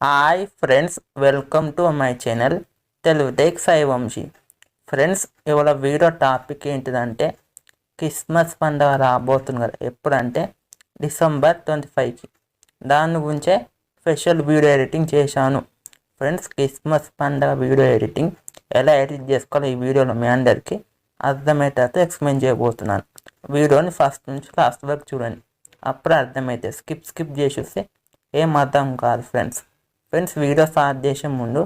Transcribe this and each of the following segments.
Hi friends, welcome to my channel Telugu tech Sai Vamshi. Friends, ఇవాళ video topic ఏంటిదంటే Christmas పండుగ రాబోతుంది కదా. ఎప్పుడంటే డిసెంబర్ 25కి. దాని గురించే స్పెషల్ వీడియో ఎడిటింగ్ చేశాను. ఫ్రెండ్స్, క్రిస్మస్ పండుగ వీడియో ఎడిటింగ్ ఎలా ఎడిట్ చేసుకోవాలో ఈ వీడియోలో మీ అందరికీ అర్థమయ్యేటట్టు ఎక్స్ప్లెయిన్ చేయబోతున్నాను. వీడియోని ఫస్ట్ నుంచి లాస్ట్ వరకు చూడండి, అప్పుడే అర్థమైతే స్కిప్ చేసేస్తే ఏం అర్థం కాదు ఫ్రెండ్స్. వీడియో స్టార్ట్ చేసే ముందు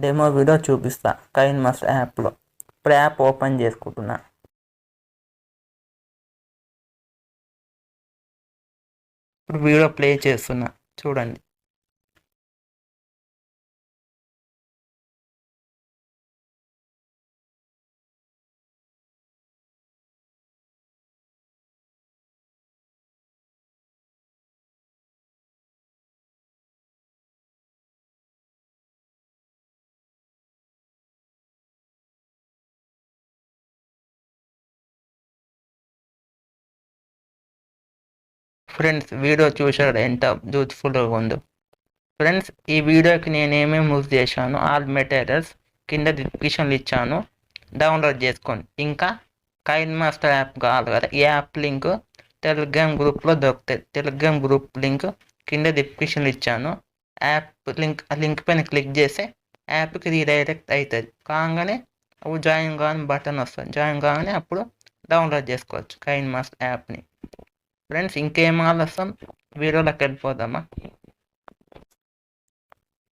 డెమో వీడియో చూపిస్తా కైన్మాస్టర్ యాప్లో. ఇప్పుడు యాప్ ఓపెన్ చేసుకుంటున్నా. ఇప్పుడు వీడియో ప్లే చేస్తున్నా, చూడండి. ఫ్రెండ్స్, వీడియో చూసారు ఎంత బ్యూటిఫుల్గా ఉందో. ఫ్రెండ్స్, ఈ వీడియోకి నేను ఏమేమి యూజ్ చేశాను ఆల్ మెటీరియల్స్ కింద డిస్క్రిప్షన్లు ఇచ్చాను, డౌన్లోడ్ చేసుకోండి. ఇంకా కైన్మాస్టర్ యాప్ కావాలి కదా, ఈ యాప్ లింక్ టెలిగ్రామ్ గ్రూప్లో దొరుకుతుంది. టెలిగ్రామ్ గ్రూప్ లింక్ కింద డిస్క్రిప్షన్లు ఇచ్చాను. యాప్ లింక్ పైన క్లిక్ చేస్తే యాప్కి రీడైరెక్ట్ అవుతుంది. కాగానే అప్పుడు జాయిన్ కాని బటన్ వస్తుంది. జాయిన్ కాగానే అప్పుడు డౌన్లోడ్ చేసుకోవచ్చు కైన్మాస్టర్ యాప్ని. ఫ్రెండ్స్, ఇంకేం ఆలస్యం, వీడియోలోకి వెళ్ళిపోదామా.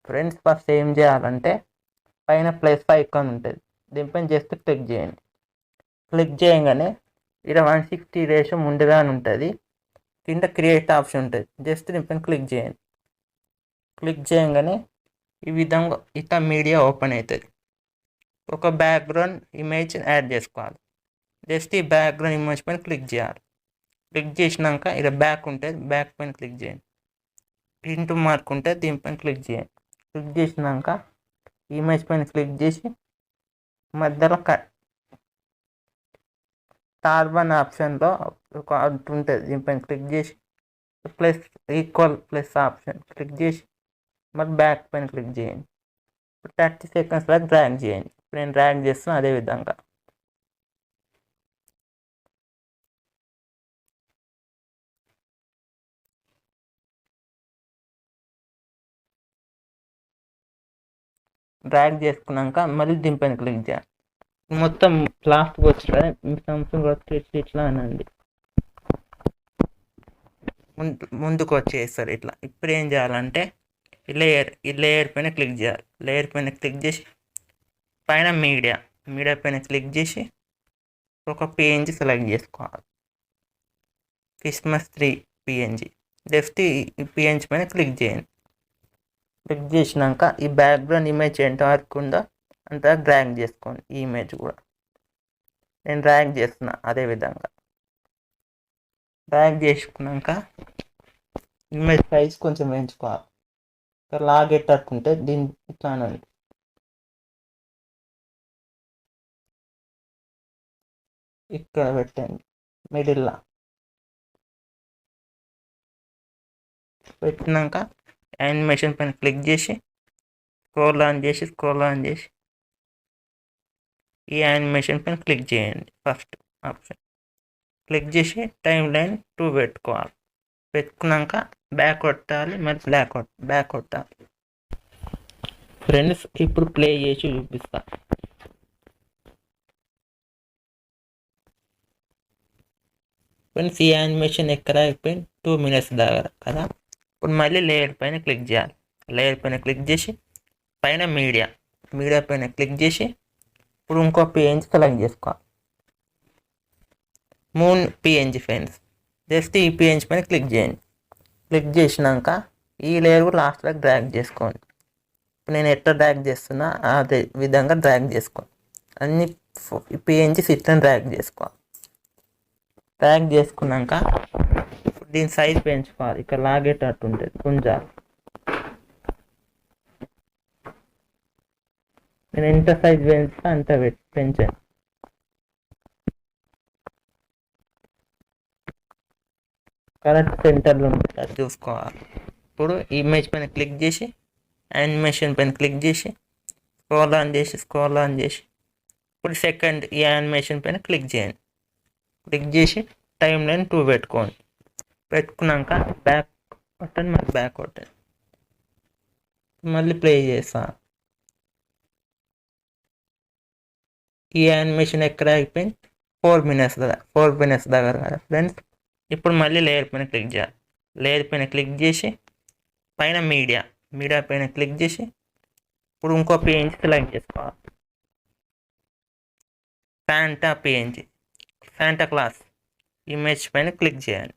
ఫ్రెండ్స్, ఫస్ట్ ఏం చేయాలంటే పైన ప్లస్ ఐకాన్ ఉంటుంది, దీనిపైన జస్ట్ క్లిక్ చేయండి. క్లిక్ చేయగానే ఇక్కడ 160 రేషియో ముందుగానే ఉంటుంది. కింద క్రియేట్ ఆప్షన్ ఉంటుంది, జస్ట్ దీనిపైన క్లిక్ చేయండి. క్లిక్ చేయగానే ఈ విధంగా ఇట్లా మీడియా ఓపెన్ అవుతుంది. ఒక బ్యాక్గ్రౌండ్ ఇమేజ్ యాడ్ చేసుకోవాలి. జస్ట్ ఈ బ్యాక్గ్రౌండ్ ఇమేజ్ పైన క్లిక్ చేయాలి. క్లిక్ చేసినాక ఇక్కడ బ్యాక్ ఉంటుంది, బ్యాక్ పైన క్లిక్ చేయండి. ప్రింట్ మార్క్ ఉంటుంది, దీనిపైన క్లిక్ చేయండి. క్లిక్ చేసినాక ఇమేజ్ పైన క్లిక్ చేసి మధ్యలో కార్బన్ ఆప్షన్లో ఒక ఉంటుంది, దీనిపైన క్లిక్ చేసి plus equal plus option click చేసి మరి బ్యాక్ పైన క్లిక్ చేయండి. 30 సెకండ్స్ వరకు డ్రాగ్ చేయండి. నేను డ్రాగ్ చేస్తాను అదే విధంగా. డ్రాగ్ చేసుకున్నాక మళ్ళీ దీనిపైన క్లిక్ చేయాలి. మొత్తం లాస్ట్కి వచ్చిన సంథింగ్ ఇట్లా అనండి, ముందుకు వచ్చేస్తారు ఇట్లా. ఇప్పుడు ఏం చేయాలంటే ఈ లేయర్ పైన క్లిక్ చేయాలి. లేయర్ పైన క్లిక్ చేసి పైన మీడియా పైన క్లిక్ చేసి ఒక పిఎన్జి సెలెక్ట్ చేసుకోవాలి. Christmas tree PNG. జస్ట్ ఈ పిఎన్జి పైన క్లిక్ చేయండి. క్లిక్ చేసినాక ఈ బ్యాక్గ్రౌండ్ ఇమేజ్ ఎంతవరకు ఉందో అంతా డ్రాగ్ చేసుకోండి. ఈ ఇమేజ్ కూడా నేను డ్రాగ్ చేస్తున్నా అదే విధంగా. డ్రాగ్ చేసుకున్నాక ఇమేజ్ సైజ్ కొంచెం పెంచుకోవాలి. లాగేటట్టుంటే దీన్ని ఇట్లా అనండి. ఇక్కడ పెట్టండి మిడిల్లో. పెట్టినాక యానిమేషన్ పైన క్లిక్ చేసి స్క్రోల్ ఆన్ చేసి ఈ యానిమేషన్ పైన క్లిక్ చేయండి. ఫస్ట్ ఆప్షన్ క్లిక్ చేసి టైం లైన్ 2 పెట్టుకోవాలి. పెట్టుకున్నాక బ్యాక్ కొట్టాలి, మరి బ్యాక్ కొట్టాలి. ఫ్రెండ్స్, ఇప్పుడు ప్లే చేసి చూపిస్తా. ఫ్రెండ్స్, ఈ యానిమేషన్ ఎక్కడ అయిపోయింది 2 minutes దగ్గర కదా. ఇప్పుడు మళ్ళీ లేయర్ పైన క్లిక్ చేయాలి. లేయర్ పైన క్లిక్ చేసి పైన మీడియా పైన క్లిక్ చేసి ఇప్పుడు ఇంకో పిఎన్జి సెలెక్ట్ చేసుకోవాలి. 3 పిఎన్జి ఫ్రెండ్స్. జస్ట్ ఈ పిఎన్జి పైన క్లిక్ చేయండి. క్లిక్ చేసినాక ఈ లేయర్ కూడా లాస్ట్ వరకు డ్రాగ్ చేసుకోండి. ఇప్పుడు నేను ఎట్లా డ్రాగ్ చేస్తున్నా అదే విధంగా డ్రాగ్ చేసుకోండి. అన్ని పిఎన్జి సిస్టమ్ డ్రాగ్ చేసుకోవాలి. డ్రాగ్ చేసుకున్నాక దీని సైజ్ పెంచుకోవాలి. ఇక్కడ లాగేటట్టు ఉంటుంది కొంచెం. నేను ఎంత సైజ్ పెంచితే అంత పెంచాను. కరెక్ట్ సెంటర్లో ఉంటుంది, అది చూసుకోవాలి. ఇప్పుడు ఇమేజ్ పైన క్లిక్ చేసి యానిమేషన్ పైన క్లిక్ చేసి స్క్రోల్ ఆన్ చేసి ఇప్పుడు సెకండ్ ఈ యానిమేషన్ పైన క్లిక్ చేయండి. క్లిక్ చేసి టైం లైన్ 2 పెట్టుకోండి. పెట్టుకున్నాక బ్యాక్ కొట్టండి, మళ్ళీ బ్యాక్ కొట్టండి, మళ్ళీ ప్లే చేస్తా. ఈ యానిమేషన్ ఎక్కడ అయిపోయింది? 4 మినిట్స్ దగ్గర కదా ఫ్రెండ్స్. ఇప్పుడు మళ్ళీ లేయర్ పైన క్లిక్ చేయాలి. లేయర్ పైన క్లిక్ చేసి పైన మీడియా పైన క్లిక్ చేసి ఇప్పుడు ఇంకో పిఎన్జి సెలెక్ట్ చేసుకోవాలి. శాంటా క్లాస్ ఇమేజ్ పైన క్లిక్ చేయండి.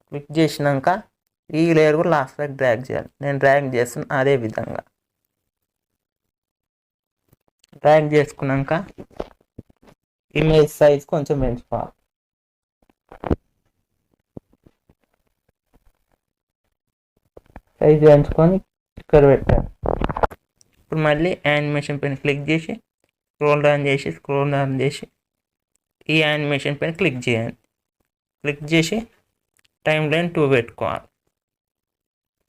క్లిక్ చేసినాక ఈ లేయర్ కూడా లాస్ట్ వరకు డ్రాగ్ చేయాలి. నేను డ్రాగ్ చేస్తాను. అదే విధంగా డ్రాగ్ చేసుకున్నాక ఇమేజ్ సైజ్ కొంచెం పెంచుకోవాలి. సైజ్ పెంచుకొని ఇక్కడ పెట్టాలి. ఇప్పుడు మళ్ళీ యానిమేషన్ పైన క్లిక్ చేసి స్క్రోల్ డౌన్ చేసి ఈ యానిమేషన్ పైన క్లిక్ చేయండి. క్లిక్ చేసి టైం లైన్ 2 పెట్టుకోవాలి.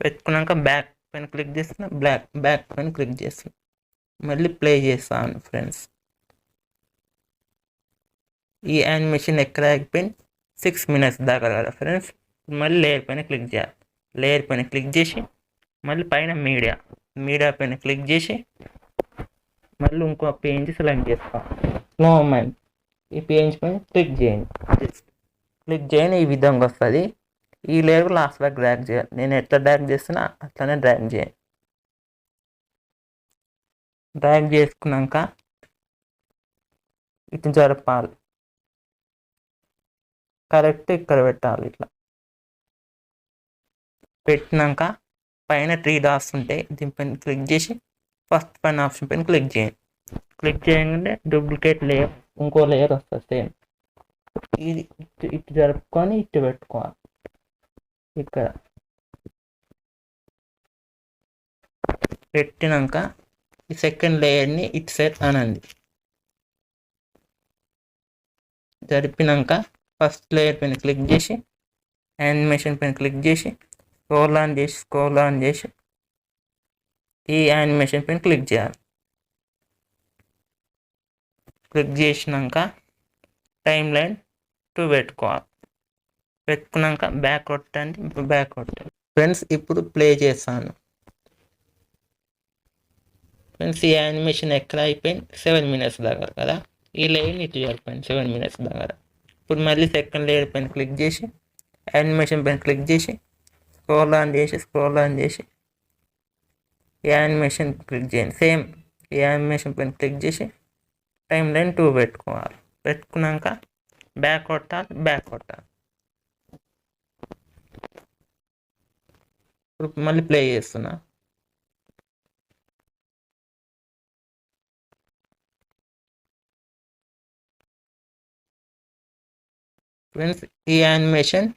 పెట్టుకున్నాక బ్యాక్ పైన క్లిక్ చేస్తున్నా, బ్యాక్ పైన క్లిక్ చేస్తున్నా, మళ్ళీ ప్లే చేస్తాను ఫ్రెండ్స్. ఈ యానిమేషన్ ఎక్కడ ఆగిపోయింది? 6 మినిట్స్ దాకా కదా ఫ్రెండ్స్. మళ్ళీ లేయర్ పైన క్లిక్ చేయాలి. లేయర్ పైన క్లిక్ చేసి మళ్ళీ పైన మీడియా పైన క్లిక్ చేసి మళ్ళీ ఇంకో పేజ్ సెలెక్ట్ చేసుకోవాలి. స్నోమ్యాన్ ఈ పేజ్ పైన క్లిక్ చేయండి. ఈ విధంగా వస్తుంది. ఈ లేయర్ లాస్ట్ వరకు డ్రాగ్ చేయాలి. నేను ఎట్లా డ్రాగ్ చేస్తున్నా అట్లనే డ్రాగ్ చేయండి. డ్రాగ్ చేసుకున్నాక ఇటు జరపాలి. కరెక్ట్ ఇక్కడ పెట్టాలి. ఇట్లా పెట్టినాక పైన 3 డాట్స్ ఉంటాయి. దీనిపైన క్లిక్ చేసి ఫస్ట్ పైన ఆప్షన్ పైన క్లిక్ చేయండి. క్లిక్ చేయగానే డూప్లికేట్ లేయర్ ఇంకో లేయర్ వస్తుంది సేమ్. ఇది ఇటు జరుపుకొని ఇటు పెట్టుకోవాలి. ఇక్కడ పెట్టినాక ఈ సెకండ్ లేయర్ని ఇటు సైడ్ అనండి. జరిపినాక ఫస్ట్ లేయర్ పైన క్లిక్ చేసి యానిమేషన్ పైన క్లిక్ చేసి స్క్రోల్ ఆన్ చేసి ఈ యానిమేషన్ పైన క్లిక్ చేయాలి. క్లిక్ చేసినాక టైం లైన్ 2 పెట్టుకోవాలి. పెట్టుకున్నాక బ్యాక్ కొట్టండి. ఫ్రెండ్స్ ఇప్పుడు ప్లే చేస్తాను. ఫ్రెండ్స్ ఈ యానిమేషన్ ఎక్కడ అయిపోయింది? 7 మినిట్స్ దగ్గర కదా. ఈ లేయర్ ఇటు జరిపోయింది 7 మినిట్స్ దగ్గర. ఇప్పుడు మళ్ళీ సెకండ్ లేయర్ పైన క్లిక్ చేసి యానిమేషన్ పైన క్లిక్ చేసి స్క్రోల్ ఆన్ చేసి యానిమేషన్ క్లిక్ చేయండి. సేమ్ యానిమేషన్ పైన క్లిక్ చేసి టైం లైన్ 2 పెట్టుకోవాలి. పెట్టుకున్నాక బ్యాక్ కొట్టాలి. ఇప్పుడు మళ్ళీ ప్లే చేస్తున్నా. ఫ్రెండ్స్ ఈ యానిమేషన్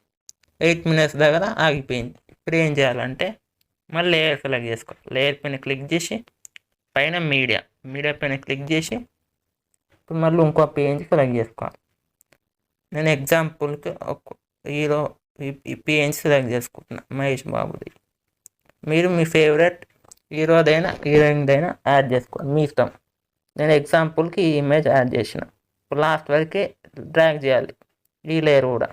8 మినిట్స్ దగ్గర ఆగిపోయింది. ఇప్పుడు ఏం చేయాలంటే మళ్ళీ లేయర్ సెలెక్ట్ చేసుకోవాలి. లేయర్ పైన క్లిక్ చేసి పైన మీడియా పైన క్లిక్ చేసి ఇప్పుడు మళ్ళీ ఇంకో పేజ్ సెలెక్ట్ చేసుకోవాలి. నేను ఎగ్జాంపుల్కి ఒక హీరో ఈ పేజ్ సెలెక్ట్ చేసుకుంటున్నా, మహేష్ బాబుది. మీరు మీ ఫేవరెట్ హీరోదైనా హీరోయిన్దైనా యాడ్ చేసుకోండి, మీ ఇష్టం. నేను ఎగ్జాంపుల్కి ఈ ఇమేజ్ యాడ్ చేసిన. ఇప్పుడు లాస్ట్ వరకే డ్రాగ్ చేయాలి. ఈ లేయర్ కూడా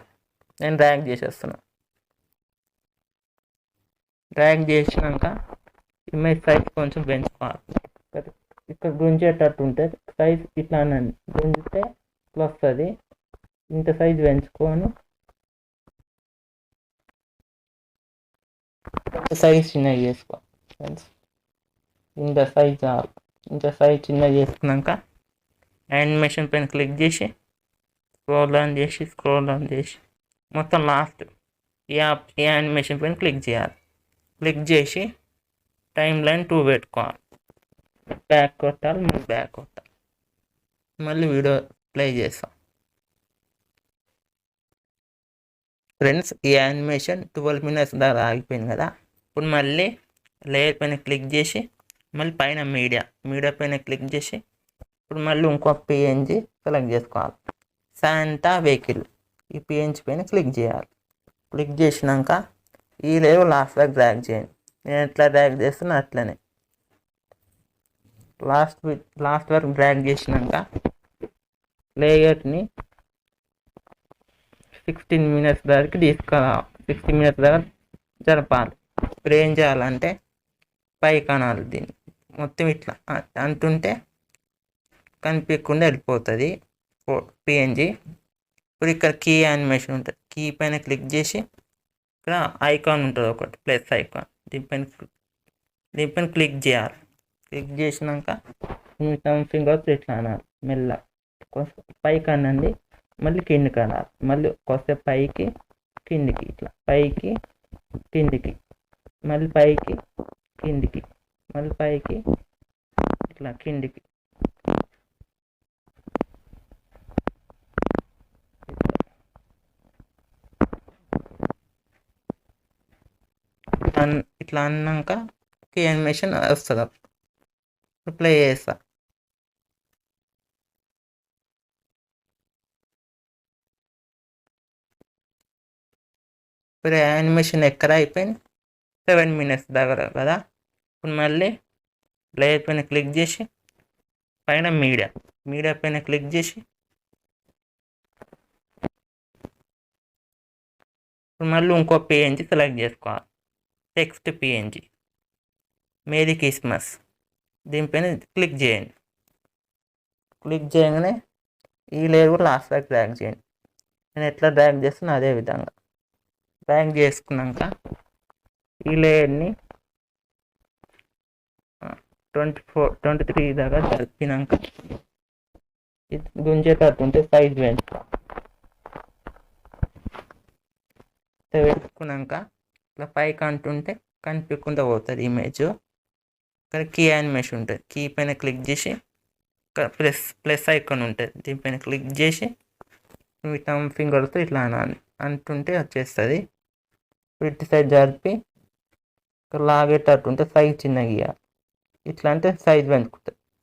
నేను డ్రాగ్ చేసేస్తున్నా. డ్రాగ్ చేసినాక ఇమేజ్ సైజ్ కొంచెం పెంచుకోవాలి. ఇక్కడ గుంజేటట్టు ఉంటే సైజ్ ఇట్లా అనండి. గుంజితే ఇట్లా వస్తుంది. ఇంత సైజ్ పెంచుకొని సైజ్ చిన్నగా చేసుకో ఫ్రెండ్స్. ఇంత సైజ్ చిన్నగా చేసుకున్నాక యానిమేషన్ పైన క్లిక్ చేసి స్క్రోల్ ఆన్ చేసి మొత్తం లాస్ట్ ఈ యానిమేషన్ పైన క్లిక్ చేయాలి. క్లిక్ చేసి టైం లైన్ 2 పెట్టుకోవాలి. బ్యాక్ కొట్టాలి. మళ్ళీ వీడియో ప్లే చేస్తాం. ఫ్రెండ్స్ ఈ యానిమేషన్ 12 మినిట్స్ దాకా ఆగిపోయింది కదా. ఇప్పుడు మళ్ళీ లేయర్ పైన క్లిక్ చేసి మళ్ళీ పైన మీడియా పైన క్లిక్ చేసి ఇప్పుడు మళ్ళీ ఇంకో పిఎన్జి సెలెక్ట్ చేసుకోవాలి. శాంటా వెహికల్ ఈ పిఎన్జి పైన క్లిక్ చేయాలి. క్లిక్ చేసినాక ఈ లేయర్ లాస్ట్ వరకు డ్రాగ్ చేయండి. నేను ఎట్లా డ్రాగ్ చేస్తున్నా అట్లనే లాస్ట్ వరకు డ్రాగ్ చేసినాక లేయర్ని 16 మినిట్స్ దాకా 16 మినిట్స్ దాకా జరపాలి. ఇప్పుడు ఏం చేయాలంటే పైకి అనాలి దీన్ని మొత్తం ఇట్లా అంటుంటే కనిపించకుండా వెళ్ళిపోతుంది పిఎన్జి. ఇప్పుడు ఇక్కడ కీ యానిమేషన్ ఉంటుంది, కీ పైన క్లిక్ చేసి ఇక్కడ ఐకాన్ ఉంటుంది ఒకటి ప్లస్ ఐకాన్, దీనిపైన క్లిక్ చేయాలి. క్లిక్ చేసినాక ఫింగర్స్ ఇట్లా అనాలి మెల్ల, పైకి అనండి మళ్ళీ కిందికి అనాలి, మళ్ళీ కొద్దిసేపు పైకి కిందికి, ఇట్లా పైకి కిందికి, మళ్ళీ పైకి కిందికి, మళ్ళీ పైకి ఇట్లా కిందికి. ఇట్లా అన్నాక యానిమేషన్ వస్తుంది. ప్లే చేస్తా. ఇప్పుడు యానిమేషన్ ఎక్కడ అయిపోయింది, 7 మినిట్స్ దగ్గర కదా. ఇప్పుడు మళ్ళీ లేయర్ పైన క్లిక్ చేసి పైన మీడియా పైన క్లిక్ చేసి ఇప్పుడు మళ్ళీ ఇంకో పిఎన్జి సెలెక్ట్ చేసుకోవాలి. టెక్స్ట్ పిఎన్జి మేరీ క్రిస్మస్, దీనిపైన క్లిక్ చేయండి. క్లిక్ చేయగానే ఈ లేయర్ కూడా లాస్ట్ వరకు డ్రాగ్ చేయండి. నేను ఎట్లా డ్రాగ్ చేస్తున్నా అదే విధంగా డ్రాగ్ చేసుకున్నాక ఈ లేయర్ని 23 దాకా జరిపినాక ఇది గుంజేటట్టుంటే సైజ్ పెట్టుకున్నాక ఇట్లా పైకి అంటుంటే కనిపించకుండా పోతుంది ఇమేజ్. ఇక్కడ కీ యానిమేషన్ ఉంటుంది, కీ పైన క్లిక్ చేసి ప్లస్ ఐకాన్ ఉంటుంది, దీనిపైన క్లిక్ చేసి ఫింగర్తో ఇట్లా అనాలి, అంటుంటే వచ్చేస్తుంది. వీటి సైజ్ జరిపి ఇక్కడ లాగేటట్టు ఉంటే సైజ్ చిన్నగా ఇవ్వాలి. ఇట్లా అంటే సైజ్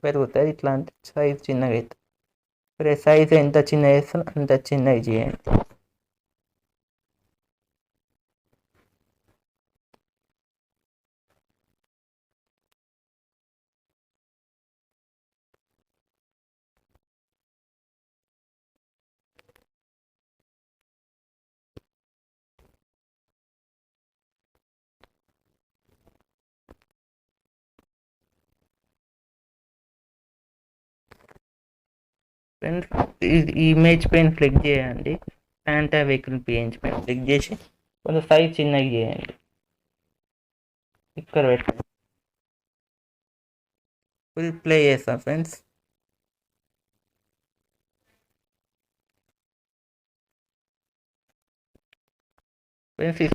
పెరుగుతుంది, ఇట్లా అంటే సైజ్ చిన్నగా అవుతుంది. ఇప్పుడు సైజ్ ఎంత చిన్నగా చేస్తున్నా అంత చిన్నగా చేయండి. ఫ్రెండ్స్ ఈ ఇమేజ్ పైన క్లిక్ చేయండి, శాంటా వెహికల్ పిఎన్జి పైన క్లిక్ చేసి కొంచెం సైజ్ చిన్నగా చేయండి, ఇక్కడ పెట్టండి. ఫుల్ ప్లే చేస్తాం ఫ్రెండ్స్. ఫ్రెండ్స్ ఈ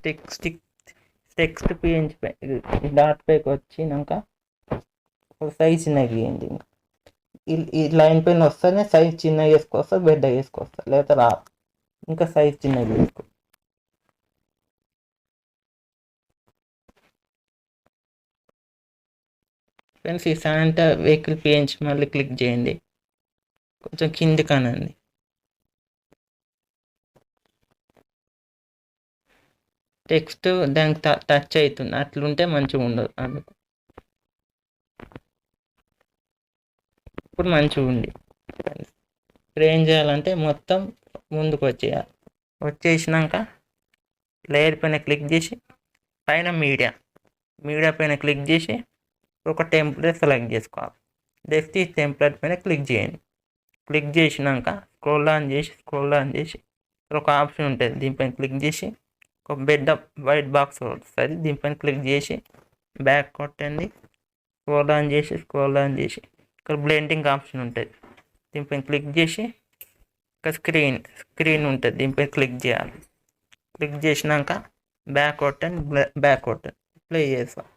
టెక్స్ట్ పిఎన్జి పై డాట్ పైకి వచ్చినాక సైజ్ చిన్నగా చేయండి. ఇంకా ఈ లైన్ పైన వస్తేనే సైజ్ చిన్నగా చేసుకొస్తా, పెద్దగా చేసుకొస్తా, లేకపోతే రా ఇంకా సైజ్ చిన్నగా చేసుకో. ఫ్రెండ్స్ ఈ శాంటా వెహికల్ పిఎన్జి మళ్ళీ క్లిక్ చేయండి, కొంచెం కింది కానండి. టెక్స్ట్ దానికి టచ్ అవుతుంది, అట్లుంటే మంచిగా ఉండదు. అందుకు ఇప్పుడు మంచిగా ఉంది. ఇప్పుడు ఏం చేయాలంటే మొత్తం ముందుకు వచ్చేసినాక లేయర్ పైన క్లిక్ చేసి పైన మీడియా పైన క్లిక్ చేసి ఒక టెంప్లెట్ సెలెక్ట్ చేసుకోవాలి. నెక్స్ట్ ఈ టెంప్లెట్ పైన క్లిక్ చేయండి. క్లిక్ చేసినాక స్క్రోల్ ఆన్ చేసి ఒక ఆప్షన్ ఉంటుంది, దీనిపైన క్లిక్ చేసి ఒక వైట్ బాక్స్ వస్తుంది, దీనిపైన క్లిక్ చేసి బ్యాక్ కొట్టండి. స్క్రోల్ ఆన్ చేసి ఇక్కడ బ్లెండింగ్ ఆప్షన్ ఉంటుంది, దీనిపైన క్లిక్ చేసి ఇక్కడ స్క్రీన్ ఉంటుంది, దీనిపైన క్లిక్ చేయాలి. క్లిక్ చేసినాక బ్యాక్ కొట్టండి ప్లే చేస్తాం.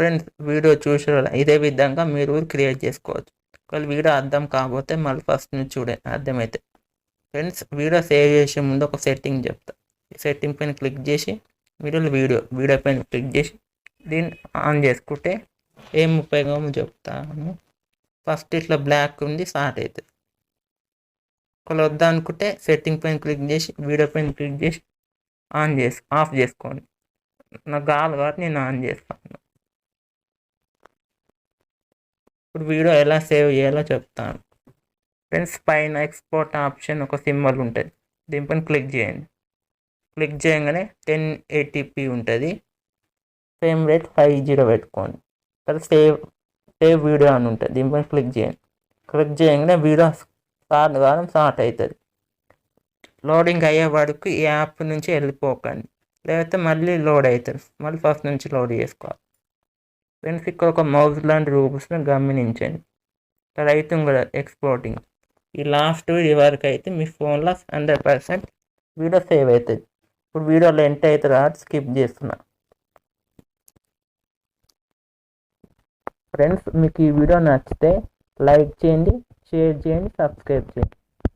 ఫ్రెండ్స్ వీడియో చూసే ఇదే విధంగా మీరు క్రియేట్ చేసుకోవచ్చు. ఒకవేళ వీడియో అర్థం కాకపోతే మళ్ళీ ఫస్ట్ నుంచి చూడండి, అర్థమైతే. ఫ్రెండ్స్ వీడియో సేవ్ చేసే ముందు ఒక సెట్టింగ్ చెప్తా. సెట్టింగ్ పైన క్లిక్ చేసి వీడియో పైన క్లిక్ చేసి దీన్ని ఆన్ చేసుకుంటే ఏం ఉపయోగం చెప్తాను. ఫస్ట్ ఇట్లా బ్లాక్ ఉంది స్టార్ట్ అవుతుంది. ఒకవేళ వద్దా అనుకుంటే సెట్టింగ్ పైన క్లిక్ చేసి వీడియో పైన క్లిక్ చేసి ఆఫ్ చేసుకోండి. నాకు కావాలి కాబట్టి నేను ఆన్ చేస్తాను. ఇప్పుడు వీడియో ఎలా సేవ్ చేయాలో చెప్తాను. ఫ్రెండ్స్ పైన ఎక్స్పోర్ట్ ఆప్షన్ ఒక సింబల్ ఉంటుంది, దీనిపైన క్లిక్ చేయండి. క్లిక్ చేయగానే 1080p ఉంటుంది. ఫ్రేమ్ రేట్ 50 పెట్టుకోండి. తర్వాత సేవ్ వీడియో అని ఉంటుంది, దీనిపైన క్లిక్ చేయండి. క్లిక్ చేయగానే వీడియో స్టార్ట్ అవుతుంది. లోడింగ్ అయ్యే వరకు ఈ యాప్ నుంచి వెళ్ళిపోకండి, లేకపోతే మళ్ళీ లోడ్ అవుతుంది. మళ్ళీ ఫస్ట్ నుంచి లోడ్ చేసుకోవాలి. ఫ్రెండ్స్ ఇక్కడ ఒక మౌస్ లాంటి రూపస్ని గమనించండి. ఇక్కడ అవుతుంది కదా ఎక్స్పోర్టింగ్. ఈ లాస్ట్ వీడియో వరకు అయితే మీ ఫోన్లో 100% వీడియో సేవ్ అవుతుంది. ఇప్పుడు వీడియోలో ఎంత అవుతుందో స్కిప్ చేస్తున్నా. ఫ్రెండ్స్ మీకు ఈ వీడియో నచ్చితే లైక్ చేయండి, షేర్ చేయండి, సబ్స్క్రైబ్ చేయండి.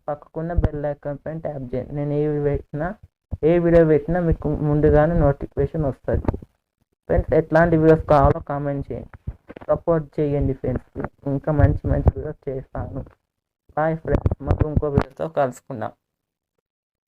పక్కకున్న బెల్ ఐకాన్ పైన ట్యాప్ చేయండి. నేను ఏ వీడియో పెట్టినా మీకు ముందుగానే నోటిఫికేషన్ వస్తుంది. ఫ్రెండ్స్ ఎట్లాంటి వీడియోస్ కావాలో కామెంట్ చేయండి, సపోర్ట్ చేయండి ఫ్రెండ్స్. ఇంకా మంచి వీడియోస్ చేస్తాను. బాయ్ ఫ్రెండ్స్, మాకు ఇంకో వీడియోతో కలుసుకుందాం.